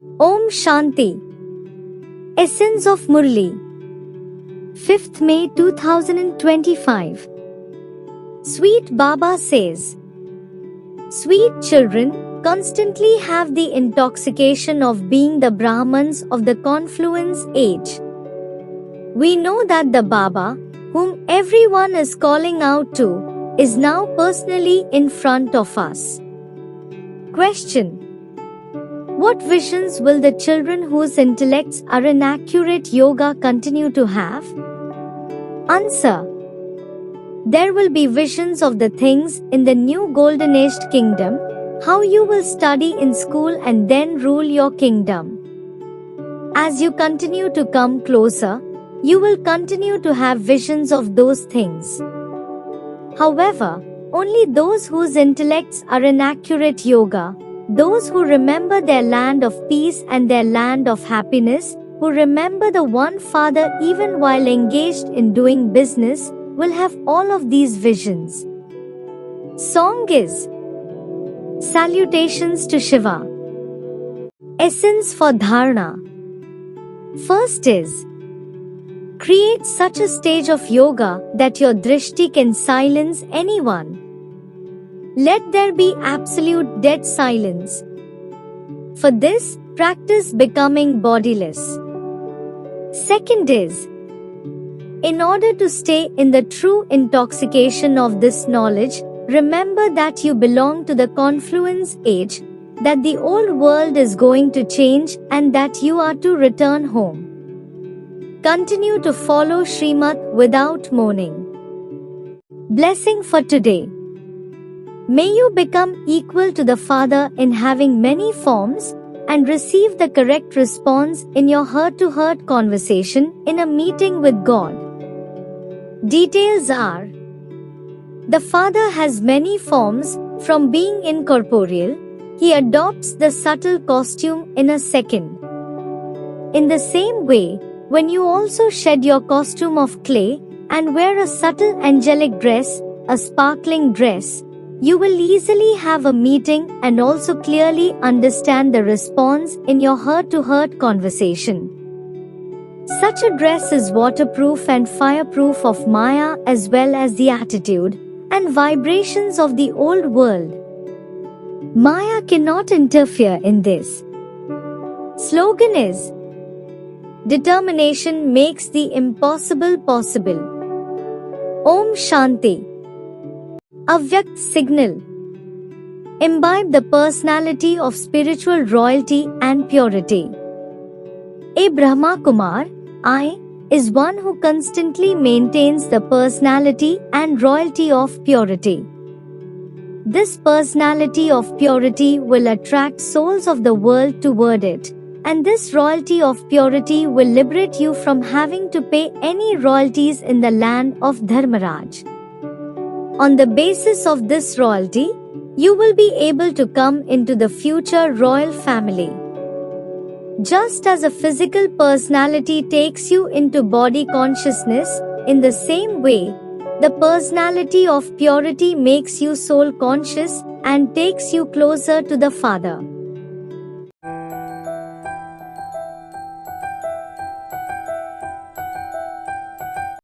Om Shanti. Essence of Murli. 5th May 2025. Sweet Baba says, sweet children constantly have the intoxication of being the Brahmans of the confluence age. We know that the Baba, whom everyone is calling out to, is now personally in front of us. Question: what visions will the children whose intellects are in accurate yoga continue to have? Answer: there will be visions of the things in the new golden aged kingdom, how you will study in school and then rule your kingdom. As you continue to come closer, you will continue to have visions of those things. However, only those whose intellects are in accurate yoga, those who remember their land of peace and their land of happiness, who remember the one Father even while engaged in doing business, will have all of these visions. Song is Salutations to Shiva. Essence for Dharana. First is, create such a stage of yoga that your drishti can silence anyone. Let there be absolute dead silence. For this, practice becoming bodiless. Second is, in order to stay in the true intoxication of this knowledge, remember that you belong to the confluence age, that the old world is going to change and that you are to return home. Continue to follow Srimad without mourning. Blessing for today. May you become equal to the Father in having many forms and receive the correct response in your heart-to-heart conversation in a meeting with God. Details are: the Father has many forms, from being incorporeal, he adopts the subtle costume in a second. In the same way, when you also shed your costume of clay and wear a subtle angelic dress, a sparkling dress, you will easily have a meeting and also clearly understand the response in your heart-to-heart conversation. Such a dress is waterproof and fireproof of Maya as well as the attitude and vibrations of the old world. Maya cannot interfere in this. Slogan is, determination makes the impossible possible. Om Shanti. Avyakt signal. Imbibe the personality of spiritual royalty and purity. A Brahma Kumar, I, is one who constantly maintains the personality and royalty of purity. This personality of purity will attract souls of the world toward it, and this royalty of purity will liberate you from having to pay any royalties in the land of Dharmaraj. On the basis of this royalty, you will be able to come into the future royal family. Just as a physical personality takes you into body consciousness, in the same way, the personality of purity makes you soul conscious and takes you closer to the Father.